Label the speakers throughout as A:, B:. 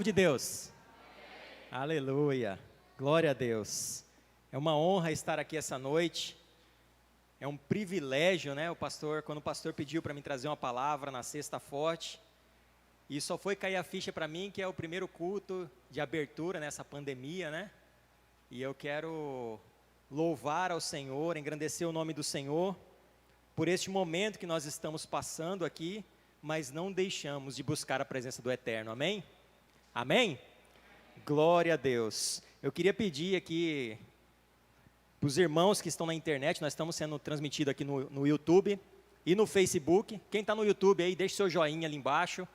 A: de Deus? Aleluia, glória a Deus. É uma honra estar aqui essa noite. É um privilégio, né? Quando o pastor pediu para mim trazer uma palavra na Sexta Forte, e só foi cair a ficha para mim que é o primeiro culto de abertura nessa pandemia, né? E eu quero louvar ao Senhor, engrandecer o nome do Senhor por este momento que nós estamos passando aqui, mas não deixamos de buscar a presença do Eterno, amém? Amém? Glória a Deus. Eu queria pedir aqui para os irmãos que estão na internet, nós estamos sendo transmitidos aqui no YouTube e no Facebook. Quem está no YouTube aí, deixe seu joinha ali embaixo,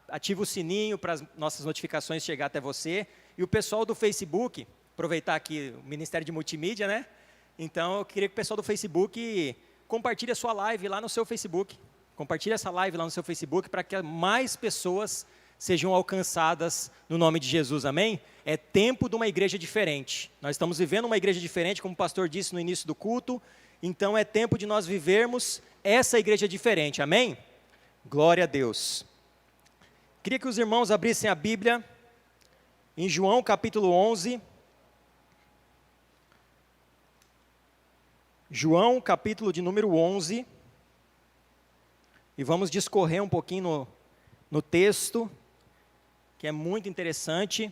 A: ativa o sininho para as nossas notificações chegar até você. E o pessoal do Facebook, aproveitar aqui o Ministério de Multimídia, né? Então, eu queria que o pessoal do Facebook compartilhe a sua live lá no seu Facebook. Compartilhe essa live lá no seu Facebook para que mais pessoas sejam alcançadas no nome de Jesus, amém? É tempo de uma igreja diferente. Nós estamos vivendo uma igreja diferente, como o pastor disse no início do culto. Então, é tempo de nós vivermos essa igreja diferente, amém? Glória a Deus. Queria que os irmãos abrissem a Bíblia em João capítulo 11. João, capítulo de número 11, e vamos discorrer um pouquinho no texto, que é muito interessante,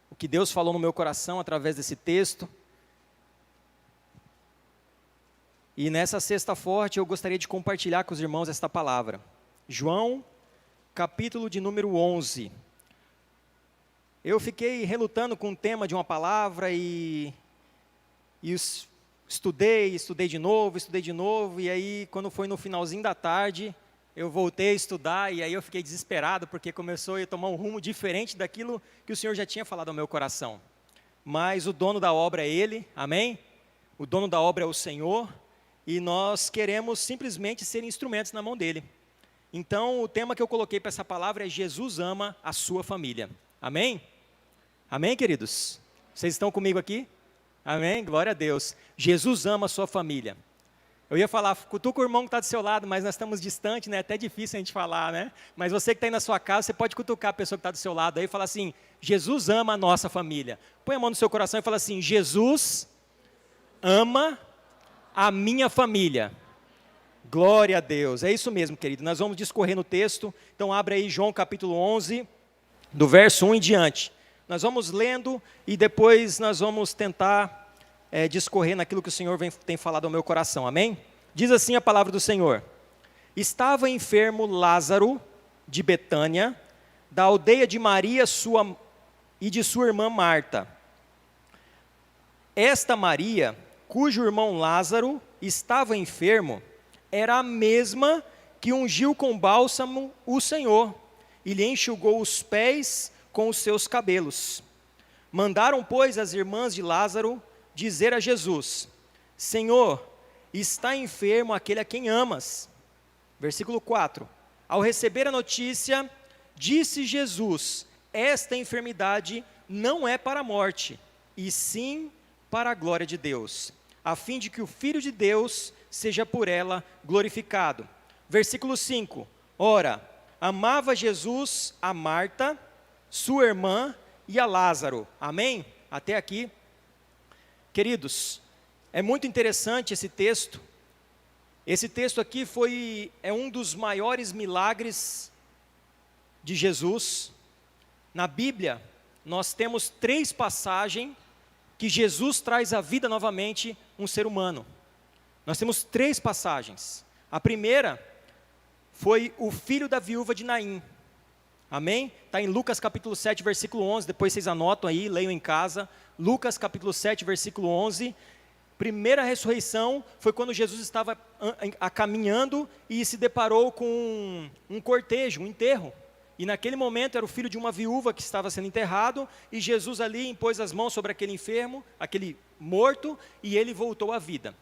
A: o que Deus falou no meu coração através desse texto. E nessa Sexta Forte eu gostaria de compartilhar com os irmãos esta palavra. João, capítulo de número 11. Eu fiquei relutando com o tema de uma palavra estudei de novo, e aí quando foi no finalzinho da tarde, eu voltei a estudar, e aí eu fiquei desesperado, porque começou a tomar um rumo diferente daquilo que o Senhor já tinha falado ao meu coração. Mas o dono da obra é Ele, amém? O dono da obra é o Senhor, e nós queremos simplesmente ser instrumentos na mão dEle. Então, o tema que eu coloquei para essa palavra é Jesus ama a sua família, amém? Amém, queridos? Vocês estão comigo aqui? Amém? Glória a Deus. Jesus ama a sua família. Eu ia falar, cutuca o irmão que está do seu lado, mas nós estamos distantes, né? É até difícil a gente falar, né? Mas você que está aí na sua casa, você pode cutucar a pessoa que está do seu lado aí e falar assim, Jesus ama a nossa família. Põe a mão no seu coração e fala assim, Jesus ama a minha família. Glória a Deus. É isso mesmo, querido. Nós vamos discorrer no texto. Então, abre aí João capítulo 11, do verso 1 em diante. Nós vamos lendo e depois nós vamos tentar discorrer naquilo que o Senhor tem falado ao meu coração, amém? Diz assim a palavra do Senhor. Estava enfermo Lázaro de Betânia, da aldeia de Maria e de sua irmã Marta. Esta Maria, cujo irmão Lázaro estava enfermo, era a mesma que ungiu com bálsamo o Senhor e lhe enxugou os pés com os seus cabelos. Mandaram, pois, as irmãs de Lázaro dizer a Jesus, Senhor, está enfermo aquele a quem amas. Versículo 4. Ao receber a notícia, disse Jesus, esta enfermidade não é para a morte, e sim para a glória de Deus, a fim de que o Filho de Deus seja por ela glorificado. Versículo 5. Ora, amava Jesus a Marta, sua irmã e a Lázaro. Amém? Até aqui. Queridos, é muito interessante esse texto. Esse texto aqui é um dos maiores milagres de Jesus. Na Bíblia, nós temos 3 passagens que Jesus traz à vida novamente um ser humano. Nós temos 3 passagens. A primeira foi o filho da viúva de Naim. Amém? Está em Lucas capítulo 7, versículo 11, depois vocês anotam aí, leiam em casa. Lucas capítulo 7, versículo 11. Primeira ressurreição foi quando Jesus estava caminhando e se deparou com um cortejo, um enterro. E naquele momento era o filho de uma viúva que estava sendo enterrado, e Jesus ali impôs as mãos sobre aquele enfermo, aquele morto, e ele voltou à vida.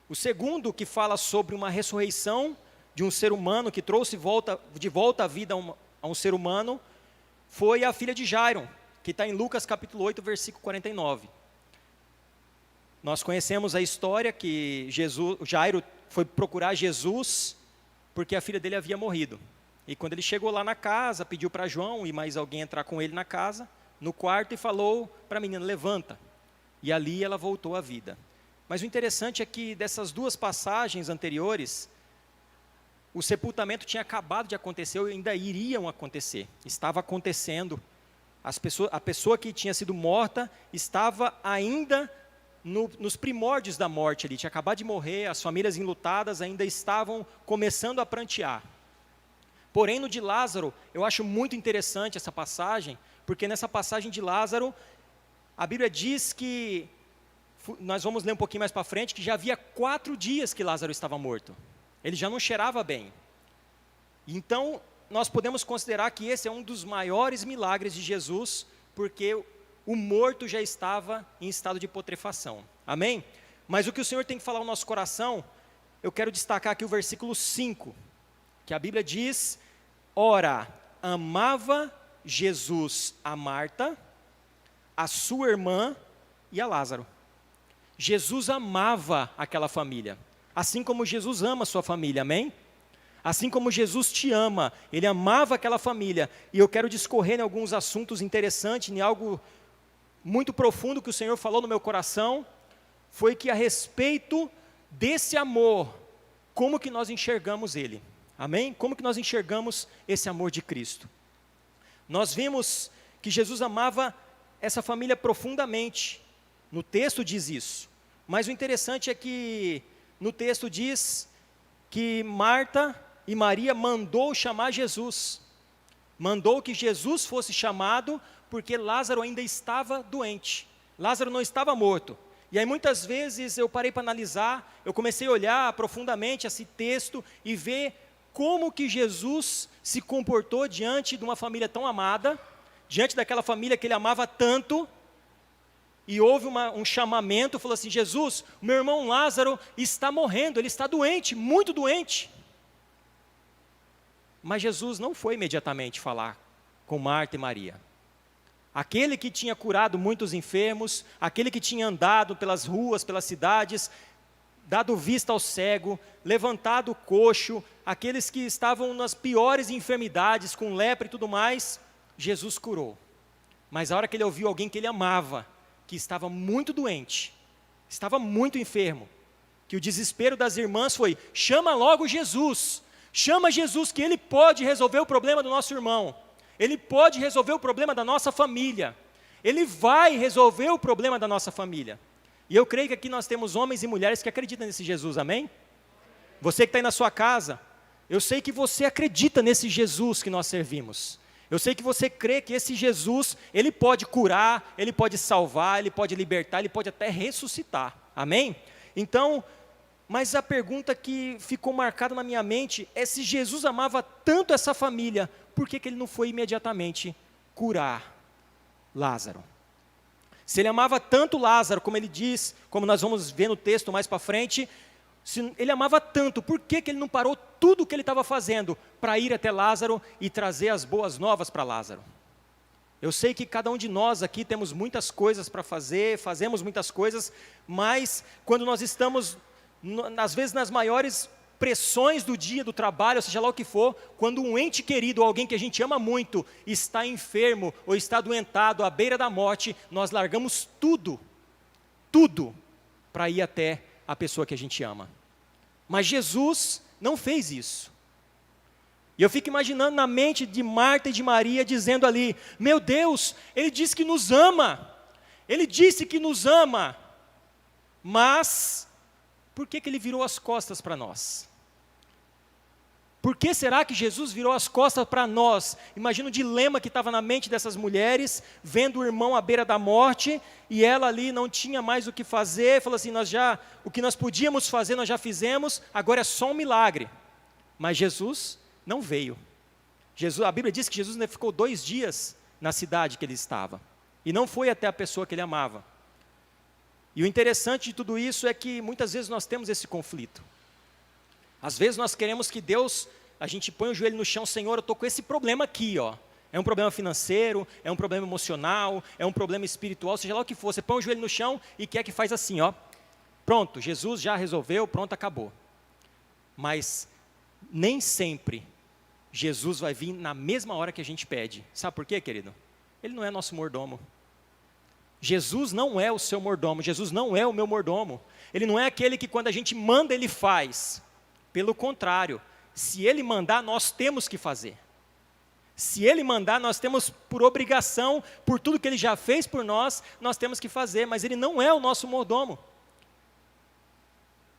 A: O segundo, que fala sobre uma ressurreição de um ser humano, que trouxe de volta à vida a um ser humano, foi a filha de Jairo, que está em Lucas capítulo 8, versículo 49. Nós conhecemos a história que Jairo foi procurar Jesus, porque a filha dele havia morrido. E quando ele chegou lá na casa, pediu para João e mais alguém entrar com ele na casa, no quarto, e falou para a menina, levanta. E ali ela voltou à vida. Mas o interessante é que dessas duas passagens anteriores, o sepultamento tinha acabado de acontecer, ou ainda iriam acontecer. Estava acontecendo. A pessoa que tinha sido morta estava ainda nos primórdios da morte ali. Tinha acabado de morrer, as famílias enlutadas ainda estavam começando a prantear. Porém, no de Lázaro, eu acho muito interessante essa passagem, porque nessa passagem de Lázaro, a Bíblia diz que, nós vamos ler um pouquinho mais para frente, que já havia 4 dias que Lázaro estava morto. Ele já não cheirava bem. Então, nós podemos considerar que esse é um dos maiores milagres de Jesus, porque o morto já estava em estado de putrefação. Amém? Mas o que o Senhor tem que falar ao nosso coração, eu quero destacar aqui o versículo 5, que a Bíblia diz, ora, amava Jesus a Marta, a sua irmã e a Lázaro. Jesus amava aquela família, assim como Jesus ama a sua família, amém? Assim como Jesus te ama, Ele amava aquela família. E eu quero discorrer em alguns assuntos interessantes, em algo muito profundo que o Senhor falou no meu coração, foi que a respeito desse amor, como que nós enxergamos Ele? Amém? Como que nós enxergamos esse amor de Cristo? Nós vimos que Jesus amava essa família profundamente. No texto diz isso. Mas o interessante é que no texto diz que Marta e Maria mandou chamar Jesus. Mandou que Jesus fosse chamado porque Lázaro ainda estava doente. Lázaro não estava morto. E aí muitas vezes eu parei para analisar, eu comecei a olhar profundamente esse texto e ver como que Jesus se comportou diante de uma família tão amada, diante daquela família que ele amava tanto, e houve um chamamento, falou assim, Jesus, o meu irmão Lázaro está morrendo, ele está doente, muito doente. Mas Jesus não foi imediatamente falar com Marta e Maria. Aquele que tinha curado muitos enfermos, aquele que tinha andado pelas ruas, pelas cidades, dado vista ao cego, levantado o coxo, aqueles que estavam nas piores enfermidades, com lepra e tudo mais, Jesus curou. Mas a hora que ele ouviu alguém que ele amava, que estava muito doente, estava muito enfermo, que o desespero das irmãs foi, chama logo Jesus, chama Jesus que ele pode resolver o problema do nosso irmão, ele pode resolver o problema da nossa família, ele vai resolver o problema da nossa família. E eu creio que aqui nós temos homens e mulheres que acreditam nesse Jesus, amém? Você que está aí na sua casa, eu sei que você acredita nesse Jesus que nós servimos. Eu sei que você crê que esse Jesus, ele pode curar, ele pode salvar, ele pode libertar, ele pode até ressuscitar, amém? Então, mas a pergunta que ficou marcada na minha mente é se Jesus amava tanto essa família, por que ele não foi imediatamente curar Lázaro? Se ele amava tanto Lázaro, como ele diz, como nós vamos ver no texto mais para frente, se ele amava tanto, por que ele não parou tudo o que ele estava fazendo para ir até Lázaro e trazer as boas novas para Lázaro? Eu sei que cada um de nós aqui temos muitas coisas para fazer, fazemos muitas coisas, mas quando nós estamos, às vezes nas maiores pressões do dia, do trabalho, seja lá o que for, quando um ente querido, ou alguém que a gente ama muito, está enfermo ou está adoentado à beira da morte, nós largamos tudo para ir até a pessoa que a gente ama. Mas Jesus não fez isso. E eu fico imaginando na mente de Marta e de Maria, dizendo ali, meu Deus, Ele disse que nos ama, Ele disse que nos ama, mas por que Ele virou as costas para nós? Por que será que Jesus virou as costas para nós? Imagina o dilema que estava na mente dessas mulheres, vendo o irmão à beira da morte, e ela ali não tinha mais o que fazer, falou assim, o que nós podíamos fazer nós já fizemos, agora é só um milagre. Mas Jesus não veio. A Bíblia diz que Jesus ainda ficou 2 dias na cidade que ele estava, e não foi até a pessoa que ele amava. E o interessante de tudo isso é que muitas vezes nós temos esse conflito. Às vezes nós queremos que Deus, a gente põe o joelho no chão, Senhor, eu estou com esse problema aqui, ó. É um problema financeiro, é um problema emocional, é um problema espiritual, seja lá o que for, você põe o joelho no chão e quer que faz assim, ó. Pronto, Jesus já resolveu, pronto, acabou. Mas nem sempre Jesus vai vir na mesma hora que a gente pede. Sabe por quê, querido? Ele não é nosso mordomo. Jesus não é o seu mordomo, Jesus não é o meu mordomo. Ele não é aquele que quando a gente manda, ele faz. Pelo contrário, se ele mandar, nós temos que fazer. Se ele mandar, nós temos por obrigação, por tudo que ele já fez por nós, nós temos que fazer, mas ele não é o nosso mordomo.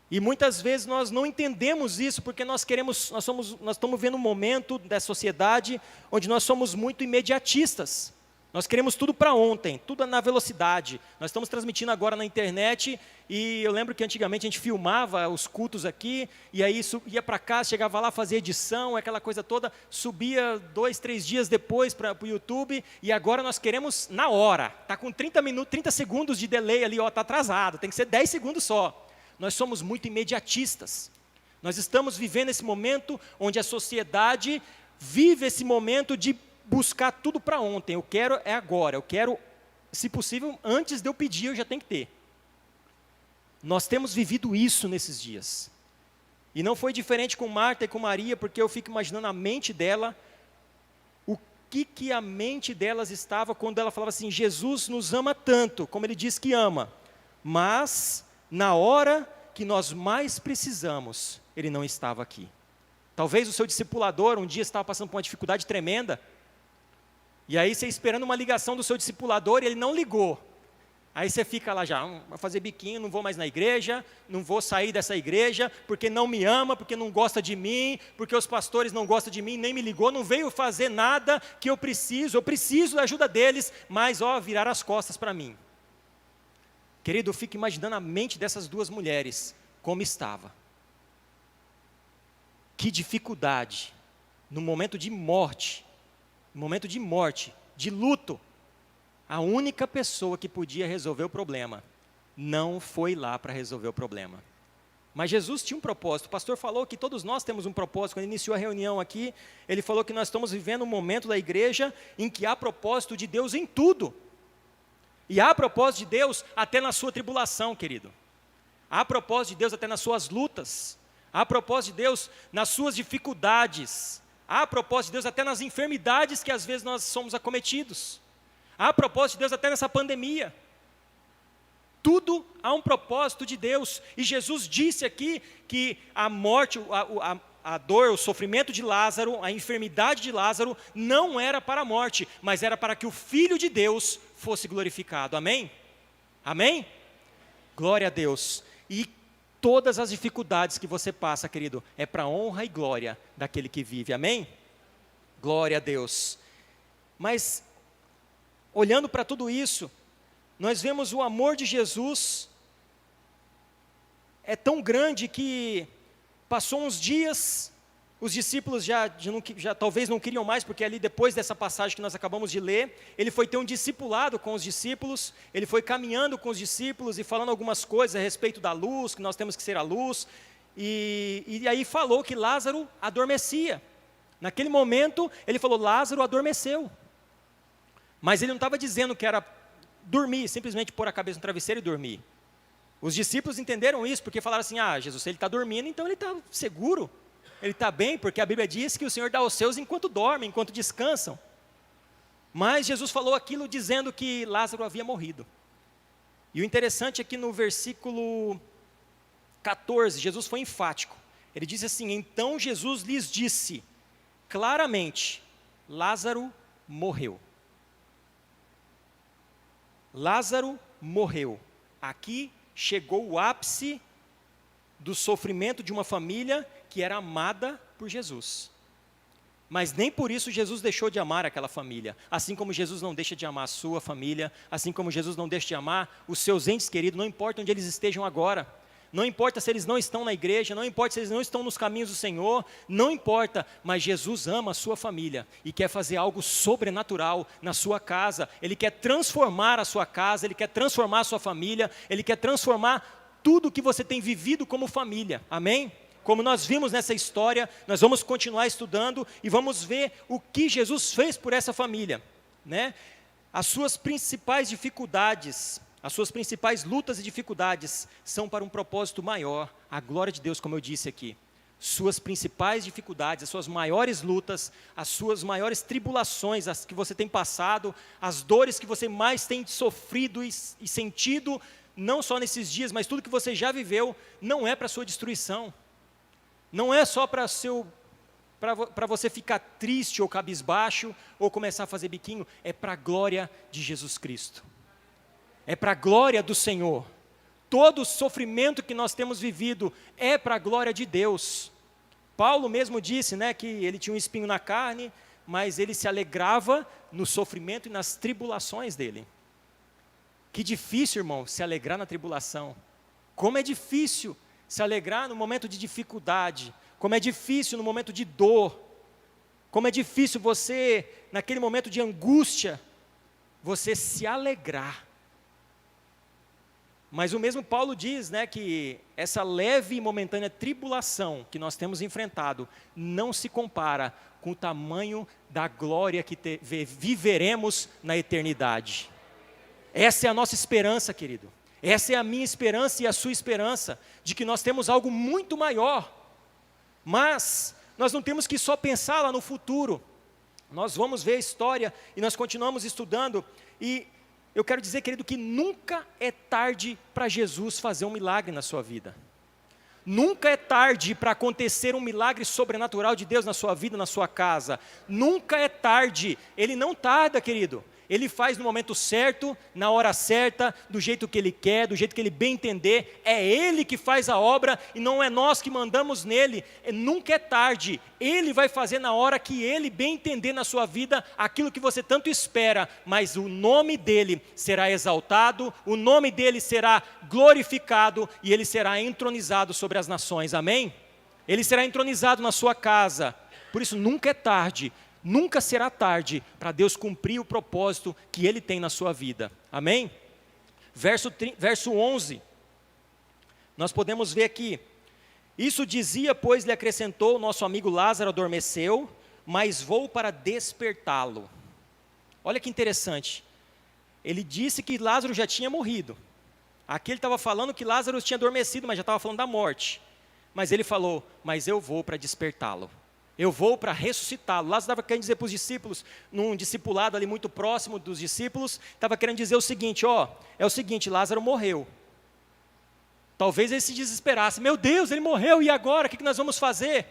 A: E muitas vezes nós não entendemos isso, porque nós estamos vendo um momento da sociedade onde nós somos muito imediatistas. Nós queremos tudo para ontem, tudo na velocidade. Nós estamos transmitindo agora na internet, e eu lembro que antigamente a gente filmava os cultos aqui, e aí ia para casa, chegava lá, fazia edição, aquela coisa toda, subia 2, 3 dias depois para o YouTube, e agora nós queremos na hora. Está com 30 segundos de delay ali, está atrasado, tem que ser 10 segundos só. Nós somos muito imediatistas. Nós estamos vivendo esse momento onde a sociedade vive esse momento de buscar tudo para ontem. Eu quero é agora, eu quero, se possível, antes de eu pedir, eu já tenho que ter. Nós temos vivido isso nesses dias. E não foi diferente com Marta e com Maria, porque eu fico imaginando a mente dela, o que a mente delas estava quando ela falava assim, Jesus nos ama tanto, como ele diz que ama, mas na hora que nós mais precisamos, ele não estava aqui. Talvez o seu discipulador um dia estava passando por uma dificuldade tremenda, e aí você esperando uma ligação do seu discipulador e ele não ligou. Aí você fica lá já, vai fazer biquinho, não vou mais na igreja, não vou sair dessa igreja, porque não me ama, porque não gosta de mim, porque os pastores não gostam de mim, nem me ligou, não veio fazer nada que eu preciso da ajuda deles, mas virar as costas para mim. Querido, eu fico imaginando a mente dessas duas mulheres, como estava. Que dificuldade, no momento de morte, de luto, a única pessoa que podia resolver o problema, não foi lá para resolver o problema. Mas Jesus tinha um propósito. O pastor falou que todos nós temos um propósito. Quando iniciou a reunião aqui, ele falou que nós estamos vivendo um momento da igreja em que há propósito de Deus em tudo. E há propósito de Deus até na sua tribulação, querido. Há propósito de Deus até nas suas lutas. Há propósito de Deus nas suas dificuldades. Há propósito de Deus até nas enfermidades que às vezes nós somos acometidos. Há propósito de Deus até nessa pandemia. Tudo há um propósito de Deus. E Jesus disse aqui que a morte, a dor, o sofrimento de Lázaro, a enfermidade de Lázaro, não era para a morte, mas era para que o Filho de Deus fosse glorificado. Amém? Amém? Glória a Deus. E todas as dificuldades que você passa, querido, é para a honra e glória daquele que vive. Amém? Glória a Deus. Mas, olhando para tudo isso, nós vemos o amor de Jesus é tão grande que passou uns dias, os discípulos já talvez não queriam mais, porque ali depois dessa passagem que nós acabamos de ler, ele foi ter um discipulado com os discípulos, ele foi caminhando com os discípulos e falando algumas coisas a respeito da luz, que nós temos que ser a luz, e aí falou que Lázaro adormecia. Naquele momento, ele falou, Lázaro adormeceu. Mas ele não estava dizendo que era dormir, simplesmente pôr a cabeça no travesseiro e dormir. Os discípulos entenderam isso, porque falaram assim, Jesus, se ele está dormindo, então ele está seguro. Ele está bem, porque a Bíblia diz que o Senhor dá aos seus enquanto dormem, enquanto descansam. Mas Jesus falou aquilo dizendo que Lázaro havia morrido. E o interessante é que no versículo 14, Jesus foi enfático. Ele disse assim, então Jesus lhes disse claramente, Lázaro morreu. Lázaro morreu. Aqui chegou o ápice do sofrimento de uma família que era amada por Jesus. Mas nem por isso Jesus deixou de amar aquela família. Assim como Jesus não deixa de amar a sua família, assim como Jesus não deixa de amar os seus entes queridos, não importa onde eles estejam agora. Não importa se eles não estão na igreja, não importa se eles não estão nos caminhos do Senhor, não importa, mas Jesus ama a sua família e quer fazer algo sobrenatural na sua casa. Ele quer transformar a sua casa, Ele quer transformar a sua família, Ele quer transformar tudo que você tem vivido como família. Amém? Como nós vimos nessa história, nós vamos continuar estudando e vamos ver o que Jesus fez por essa família, né? As suas principais dificuldades, as suas principais lutas e dificuldades são para um propósito maior, a glória de Deus, como eu disse aqui. suas principais dificuldades, as suas maiores lutas, as suas maiores tribulações, as que você tem passado, as dores que você mais tem sofrido e sentido, não só nesses dias, mas tudo que você já viveu, não é para a sua destruição. Não é só para você ficar triste ou cabisbaixo, ou começar a fazer biquinho, é para a glória de Jesus Cristo. É para a glória do Senhor. Todo o sofrimento que nós temos vivido é para a glória de Deus. Paulo mesmo disse, né, que ele tinha um espinho na carne, mas ele se alegrava no sofrimento e nas tribulações dele. Que difícil, irmão, se alegrar na tribulação. Como é difícil se alegrar no momento de dificuldade. Como é difícil no momento de dor. Como é difícil você, naquele momento de angústia, você se alegrar. Mas o mesmo Paulo diz, né, que essa leve e momentânea tribulação que nós temos enfrentado não se compara com o tamanho da glória que viveremos na eternidade. Essa é a nossa esperança, querido. Essa é a minha esperança e a sua esperança, de que nós temos algo muito maior. Mas nós não temos que só pensar lá no futuro. Nós vamos ver a história e nós continuamos estudando e eu quero dizer, querido, que nunca é tarde para Jesus fazer um milagre na sua vida. Nunca é tarde para acontecer um milagre sobrenatural de Deus na sua vida, na sua casa. Nunca é tarde. Ele não tarda, querido. Ele faz no momento certo, na hora certa, do jeito que Ele quer, do jeito que Ele bem entender. É Ele que faz a obra e não é nós que mandamos nele. Nunca é tarde. Ele vai fazer na hora que Ele bem entender na sua vida aquilo que você tanto espera. Mas o nome dEle será exaltado, o nome dEle será glorificado e Ele será entronizado sobre as nações. Amém? Ele será entronizado na sua casa. Por isso nunca é tarde. Nunca será tarde para Deus cumprir o propósito que Ele tem na sua vida. Amém? Verso 11. Nós podemos ver aqui. Isso dizia, pois lhe acrescentou, nosso amigo Lázaro adormeceu, mas vou para despertá-lo. Olha que interessante. Ele disse que Lázaro já tinha morrido. Aqui ele estava falando que Lázaro tinha adormecido, mas já estava falando da morte. Mas ele falou, mas eu vou para despertá-lo. Eu vou para ressuscitá-lo. Lázaro estava querendo dizer para os discípulos, num discipulado ali muito próximo dos discípulos, estava querendo dizer o seguinte, é o seguinte, Lázaro morreu. Talvez ele se desesperasse, meu Deus, ele morreu, e agora, o que nós vamos fazer?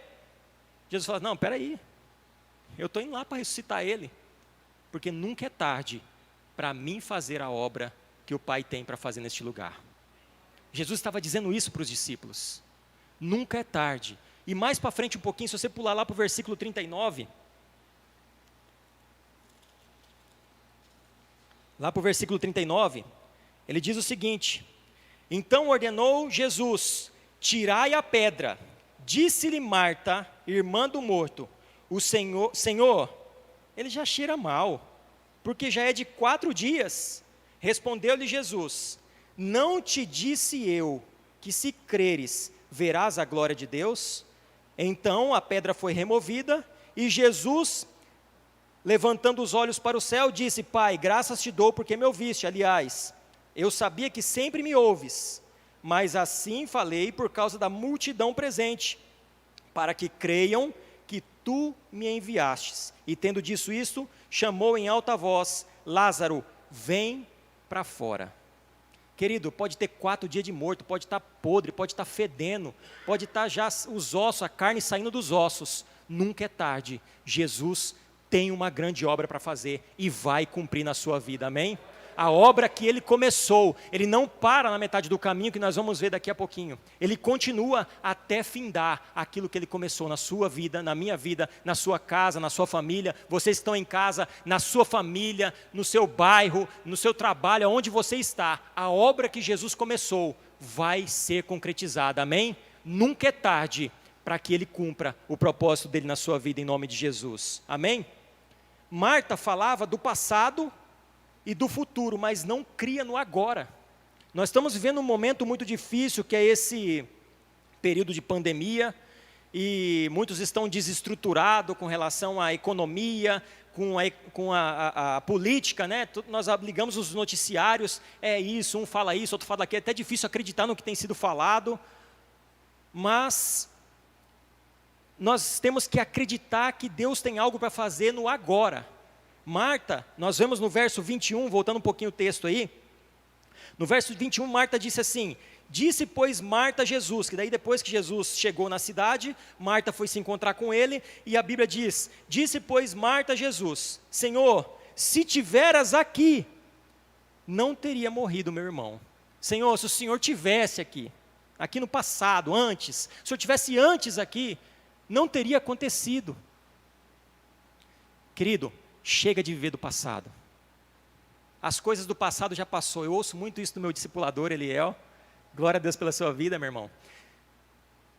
A: Jesus fala, não, espera aí, eu estou indo lá para ressuscitar ele, porque nunca é tarde para mim fazer a obra que o Pai tem para fazer neste lugar. Jesus estava dizendo isso para os discípulos, nunca é tarde. E mais para frente um pouquinho, se você pular lá para o versículo 39, lá para o versículo 39, ele diz o seguinte, então ordenou Jesus, tirai a pedra, disse-lhe Marta, irmã do morto, o Senhor, ele já cheira mal, porque já é de 4 dias. Respondeu-lhe Jesus, não te disse eu, que se creres, verás a glória de Deus? Então a pedra foi removida e Jesus, levantando os olhos para o céu, disse, Pai, graças te dou porque me ouviste. Aliás, eu sabia que sempre me ouves, mas assim falei por causa da multidão presente, para que creiam que tu me enviastes. E tendo dito isto, chamou em alta voz, Lázaro, vem para fora. Querido, pode ter 4 dias de morto, pode estar podre, pode estar fedendo, pode estar já os ossos, a carne saindo dos ossos. Nunca é tarde. Jesus tem uma grande obra para fazer e vai cumprir na sua vida, amém? A obra que Ele começou, Ele não para na metade do caminho, que nós vamos ver daqui a pouquinho. Ele continua até findar aquilo que Ele começou na sua vida, na minha vida, na sua casa, na sua família. Vocês estão em casa, na sua família, no seu bairro, no seu trabalho, onde você está. A obra que Jesus começou vai ser concretizada, amém? Nunca é tarde para que Ele cumpra o propósito dEle na sua vida, em nome de Jesus, amém? Marta falava do passado e do futuro, mas não cria no agora. Nós estamos vivendo um momento muito difícil, que é esse período de pandemia, e muitos estão desestruturados com relação à economia, com a política, né? Nós ligamos os noticiários, é isso, um fala isso, outro fala aquilo, é até difícil acreditar no que tem sido falado, mas nós temos que acreditar que Deus tem algo para fazer no agora. Marta, nós vemos no verso 21, voltando um pouquinho o texto aí, no verso 21, Marta disse assim: disse, pois, Marta a Jesus, que daí depois que Jesus chegou na cidade, Marta foi se encontrar com ele, e a Bíblia diz, disse, pois, Marta a Jesus, Senhor, se tiveras aqui, não teria morrido meu irmão. Senhor, se o Senhor tivesse aqui no passado, antes, se o Senhor tivesse antes aqui, não teria acontecido. Querido, chega de viver do passado. As coisas do passado já passou. Eu ouço muito isso do meu discipulador, Eliel. Glória a Deus pela sua vida, meu irmão.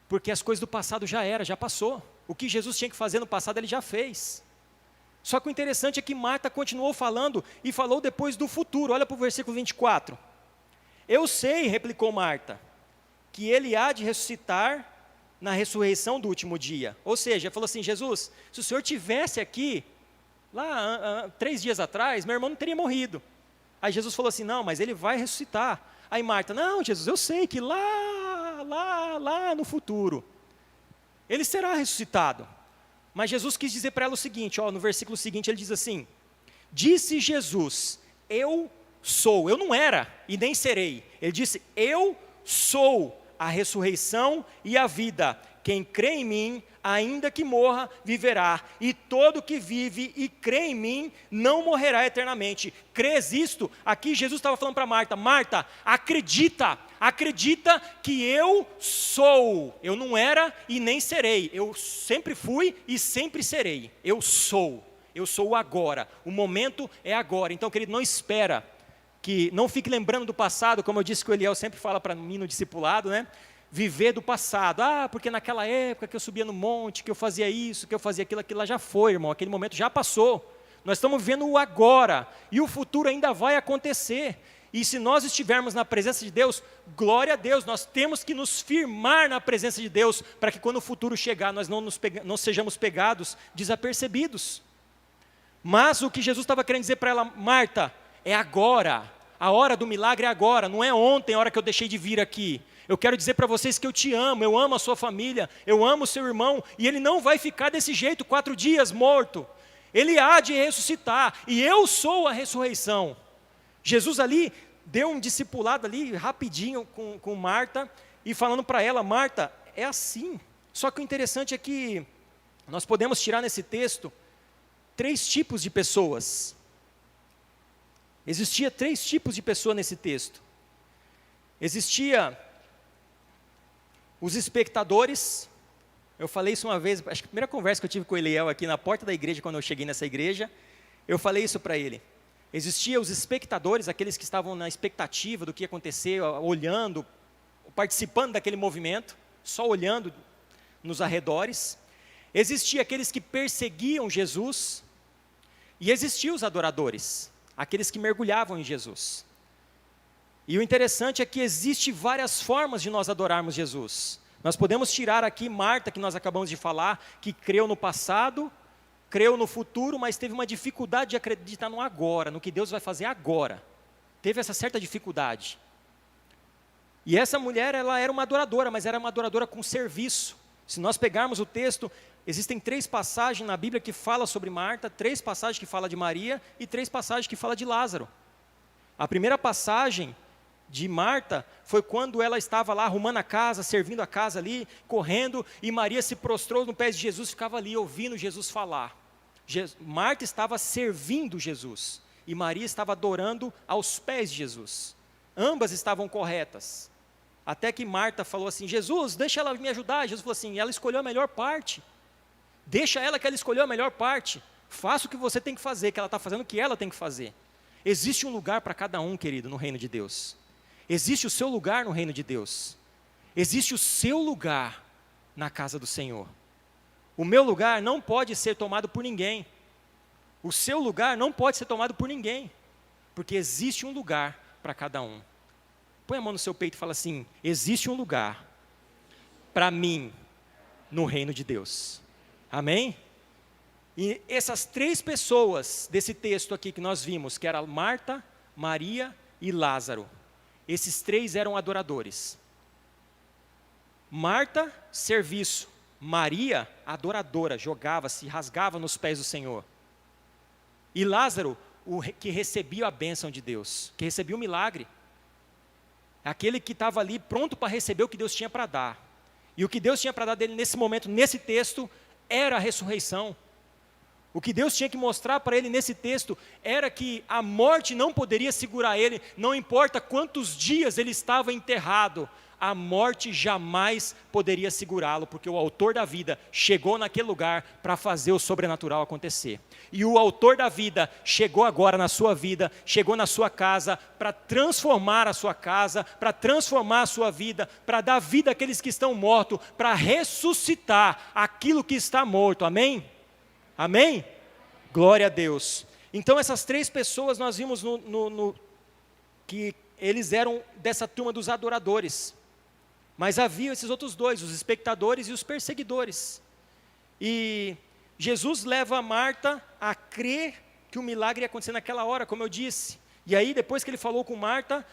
A: Porque as coisas do passado já passou. O que Jesus tinha que fazer no passado, ele já fez. Só que o interessante é que Marta continuou falando e falou depois do futuro. Olha para o versículo 24. Eu sei, replicou Marta, que ele há de ressuscitar na ressurreição do último dia. Ou seja, falou assim, Jesus, se o Senhor tivesse aqui, lá 3 dias atrás, meu irmão não teria morrido. Aí Jesus falou assim, não, mas ele vai ressuscitar. Aí Marta, não, Jesus, eu sei que lá no futuro, ele será ressuscitado. Mas Jesus quis dizer para ela o seguinte, no versículo seguinte ele diz assim, disse Jesus, eu sou, eu não era e nem serei. Ele disse, eu sou a ressurreição e a vida. Quem crê em mim, ainda que morra, viverá. E todo que vive e crê em mim, não morrerá eternamente. Crês isto? Aqui Jesus estava falando para Marta, Marta, acredita que eu sou. Eu não era e nem serei. Eu sempre fui e sempre serei. Eu sou o agora. O momento é agora. Então, querido, não espera. Que não fique lembrando do passado, como eu disse que o Eliel sempre fala para mim no discipulado, né? Viver do passado. Porque naquela época que eu subia no monte, que eu fazia isso, que eu fazia aquilo lá já foi, irmão. Aquele momento já passou. Nós estamos vivendo o agora. E o futuro ainda vai acontecer. E se nós estivermos na presença de Deus, glória a Deus, nós temos que nos firmar na presença de Deus, para que quando o futuro chegar, nós não sejamos pegados, desapercebidos. Mas o que Jesus estava querendo dizer para ela, Marta, é agora. A hora do milagre é agora, não é ontem, a hora que eu deixei de vir aqui. Eu quero dizer para vocês que eu te amo, eu amo a sua família, eu amo o seu irmão, e ele não vai ficar desse jeito, 4 dias morto. Ele há de ressuscitar, e eu sou a ressurreição. Jesus ali deu um discipulado ali, rapidinho, com Marta, e falando para ela, Marta, é assim. Só que o interessante é que nós podemos tirar nesse texto 3 tipos de pessoas. Existia 3 tipos de pessoa nesse texto. Existia os espectadores. Eu falei isso uma vez, acho que a primeira conversa que eu tive com o Eliel aqui na porta da igreja, quando eu cheguei nessa igreja, eu falei isso para ele. Existia os espectadores, aqueles que estavam na expectativa do que ia acontecer, olhando, participando daquele movimento, só olhando nos arredores. Existia aqueles que perseguiam Jesus, e existiam os adoradores, aqueles que mergulhavam em Jesus. E o interessante é que existe várias formas de nós adorarmos Jesus. Nós podemos tirar aqui Marta, que nós acabamos de falar, que creu no passado, creu no futuro, mas teve uma dificuldade de acreditar no agora, no que Deus vai fazer agora. Teve essa certa dificuldade. E essa mulher, ela era uma adoradora, mas era uma adoradora com serviço. Se nós pegarmos o texto, existem 3 passagens na Bíblia que falam sobre Marta, 3 passagens que falam de Maria e 3 passagens que falam de Lázaro. A primeira passagem de Marta foi quando ela estava lá arrumando a casa, servindo a casa ali, correndo, e Maria se prostrou no pé de Jesus, ficava ali ouvindo Jesus falar. Marta estava servindo Jesus, e Maria estava adorando aos pés de Jesus. Ambas estavam corretas. Até que Marta falou assim, Jesus, deixa ela me ajudar. Jesus falou assim, ela escolheu a melhor parte. Deixa ela que ela escolheu a melhor parte. Faça o que você tem que fazer, que ela está fazendo o que ela tem que fazer. Existe um lugar para cada um, querido, no reino de Deus. Existe o seu lugar no reino de Deus. Existe o seu lugar na casa do Senhor. O meu lugar não pode ser tomado por ninguém. O seu lugar não pode ser tomado por ninguém. Porque existe um lugar para cada um. Põe a mão no seu peito e fala assim, existe um lugar para mim no reino de Deus. Amém? E essas 3 pessoas desse texto aqui que nós vimos, que era Marta, Maria e Lázaro. Esses 3 eram adoradores. Marta, serviço. Maria, adoradora, jogava-se, rasgava nos pés do Senhor. E Lázaro, que recebia a bênção de Deus, que recebia o milagre. Aquele que estava ali pronto para receber o que Deus tinha para dar. E o que Deus tinha para dar dele nesse momento, nesse texto, era a ressurreição. O que Deus tinha que mostrar para ele nesse texto era que a morte não poderia segurar ele, não importa quantos dias ele estava enterrado, a morte jamais poderia segurá-lo, porque o autor da vida chegou naquele lugar para fazer o sobrenatural acontecer. E o autor da vida chegou agora na sua vida, chegou na sua casa, para transformar a sua casa, para transformar a sua vida, para dar vida àqueles que estão mortos, para ressuscitar aquilo que está morto, amém? Amém? Glória a Deus. Então essas três pessoas nós vimos que eles eram dessa turma dos adoradores. Mas havia esses outros dois, os espectadores e os perseguidores. E Jesus leva Marta a crer que o milagre ia acontecer naquela hora, como eu disse. E aí, depois que ele falou com Marta,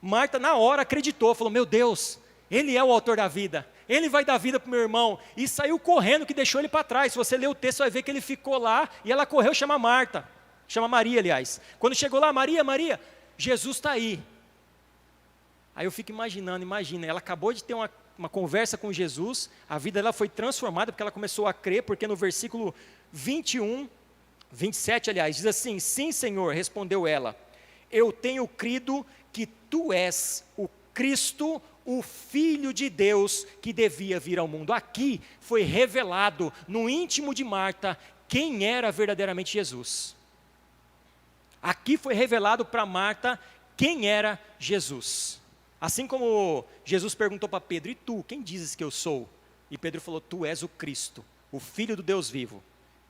A: Marta na hora acreditou, falou, meu Deus, ele é o autor da vida, ele vai dar vida para o meu irmão. E saiu correndo, que deixou ele para trás. Se você ler o texto, você vai ver que ele ficou lá, e ela correu chamar Marta, chama Maria, aliás. Quando chegou lá, Maria, Maria, Jesus está aí. Aí eu fico imaginando, ela acabou de ter uma conversa com Jesus, a vida dela foi transformada, porque ela começou a crer, porque no versículo 27, aliás, diz assim, sim, Senhor, respondeu ela, eu tenho crido que tu és o Cristo, o Filho de Deus, que devia vir ao mundo. Aqui foi revelado, no íntimo de Marta, quem era verdadeiramente Jesus. Aqui foi revelado para Marta, quem era Jesus. Assim como Jesus perguntou para Pedro, e tu, quem dizes que eu sou? E Pedro falou, tu és o Cristo, o Filho do Deus vivo.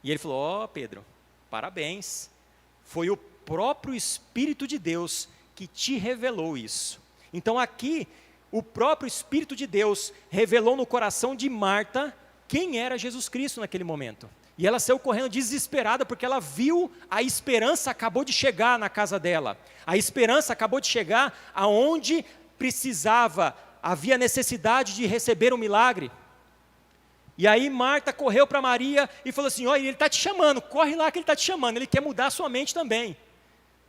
A: E ele falou, ó Pedro, parabéns, foi o próprio Espírito de Deus que te revelou isso. Então aqui, o próprio Espírito de Deus revelou no coração de Marta quem era Jesus Cristo naquele momento. E ela saiu correndo desesperada, porque ela viu a esperança acabou de chegar na casa dela. A esperança acabou de chegar aonde precisava, havia necessidade de receber um milagre. E aí Marta correu para Maria e falou assim, olha, ele está te chamando, corre lá que ele está te chamando, ele quer mudar a sua mente também.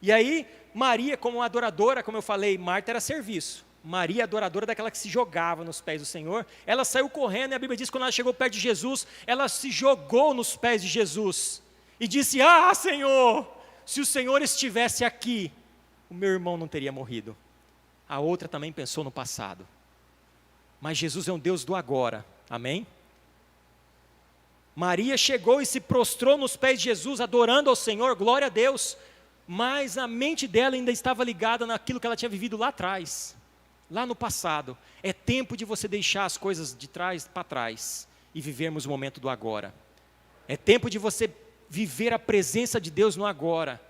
A: E aí Maria, como adoradora, como eu falei, Marta era serviço. Maria, adoradora daquela que se jogava nos pés do Senhor, ela saiu correndo, e a Bíblia diz que quando ela chegou perto de Jesus, ela se jogou nos pés de Jesus, e disse, Senhor, se o Senhor estivesse aqui, o meu irmão não teria morrido. A outra também pensou no passado. Mas Jesus é um Deus do agora. Amém? Maria chegou e se prostrou nos pés de Jesus, adorando ao Senhor, glória a Deus. Mas a mente dela ainda estava ligada naquilo que ela tinha vivido lá atrás. Lá no passado. É tempo de você deixar as coisas de trás para trás. E vivermos o momento do agora. É tempo de você viver a presença de Deus no agora.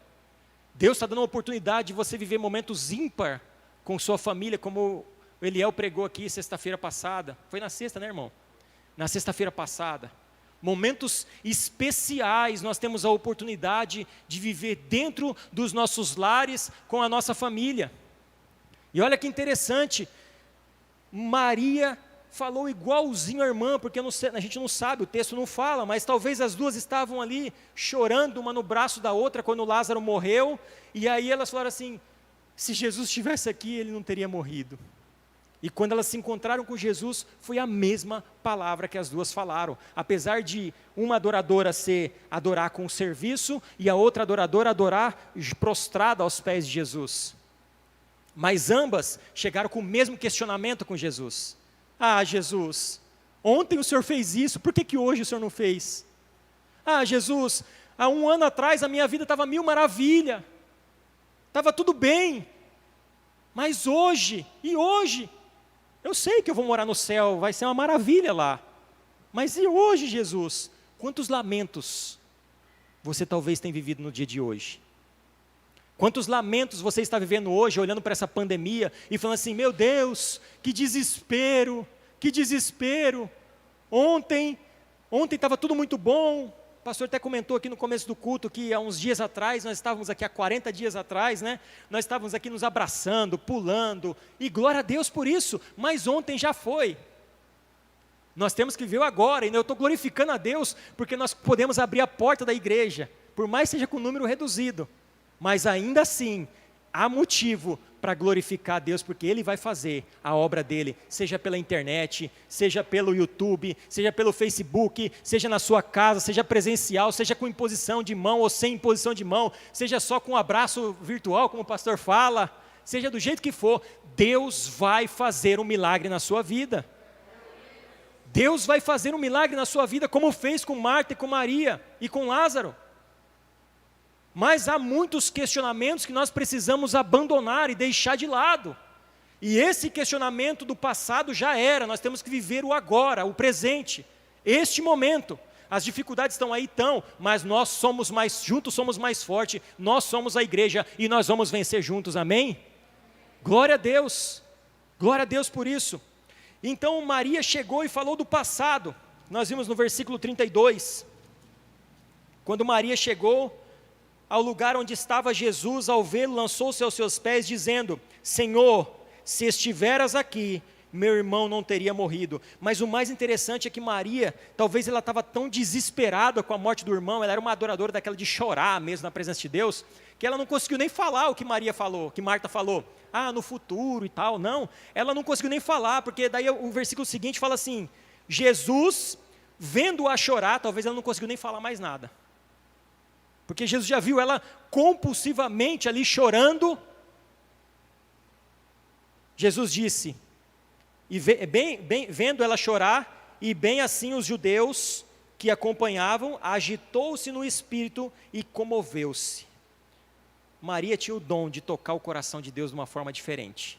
A: Deus está dando a oportunidade de você viver momentos ímpar com sua família, como o Eliel pregou aqui sexta-feira passada. Foi na sexta, né, irmão? Na sexta-feira passada. Momentos especiais, nós temos a oportunidade de viver dentro dos nossos lares com a nossa família. E olha que interessante, Maria falou igualzinho a irmã, porque a gente não sabe, o texto não fala, mas talvez as duas estavam ali chorando, uma no braço da outra, quando Lázaro morreu, e aí elas falaram assim, se Jesus estivesse aqui, ele não teria morrido. E quando elas se encontraram com Jesus, foi a mesma palavra que as duas falaram. Apesar de uma adoradora adorar com serviço, e a outra adoradora adorar prostrada aos pés de Jesus. Mas ambas chegaram com o mesmo questionamento com Jesus. Jesus, ontem o Senhor fez isso, por que hoje o Senhor não fez? Jesus, há 1 ano atrás a minha vida estava mil maravilha. Estava tudo bem, mas hoje, eu sei que eu vou morar no céu, vai ser uma maravilha lá, mas e hoje, Jesus? Quantos lamentos você talvez tenha vivido no dia de hoje? Quantos lamentos você está vivendo hoje, olhando para essa pandemia e falando assim, meu Deus, que desespero, ontem estava tudo muito bom. O pastor até comentou aqui no começo do culto que há uns dias atrás, nós estávamos aqui há 40 dias atrás, né? Nós estávamos aqui nos abraçando, pulando, e glória a Deus por isso, mas ontem já foi. Nós temos que viver o agora, e eu estou glorificando a Deus, porque nós podemos abrir a porta da igreja, por mais seja com número reduzido, mas ainda assim, há motivo para glorificar a Deus, porque Ele vai fazer a obra dEle, seja pela internet, seja pelo YouTube, seja pelo Facebook, seja na sua casa, seja presencial, seja com imposição de mão ou sem imposição de mão, seja só com um abraço virtual, como o pastor fala, seja do jeito que for, Deus vai fazer um milagre na sua vida. Deus vai fazer um milagre na sua vida, como fez com Marta e com Maria e com Lázaro. Mas há muitos questionamentos que nós precisamos abandonar e deixar de lado. E esse questionamento do passado já era, nós temos que viver o agora, o presente, este momento. As dificuldades estão aí, mas nós somos mais, juntos somos mais fortes, nós somos a igreja e nós vamos vencer juntos, amém? Glória a Deus por isso. Então Maria chegou e falou do passado, nós vimos no versículo 32, quando Maria chegou ao lugar onde estava Jesus, ao vê-lo, lançou-se aos seus pés, dizendo: Senhor, se estiveras aqui, meu irmão não teria morrido. Mas o mais interessante é que Maria, talvez ela estava tão desesperada com a morte do irmão, ela era uma adoradora daquela de chorar mesmo na presença de Deus, que ela não conseguiu nem falar o que Maria falou, que Marta falou, no futuro e tal, não, ela não conseguiu nem falar, porque daí o versículo seguinte fala assim, Jesus, vendo-a chorar, talvez ela não conseguiu nem falar mais nada, porque Jesus já viu ela compulsivamente ali chorando. Jesus disse, e vendo ela chorar, e bem assim os judeus que acompanhavam, agitou-se no espírito e comoveu-se. Maria tinha o dom de tocar o coração de Deus de uma forma diferente.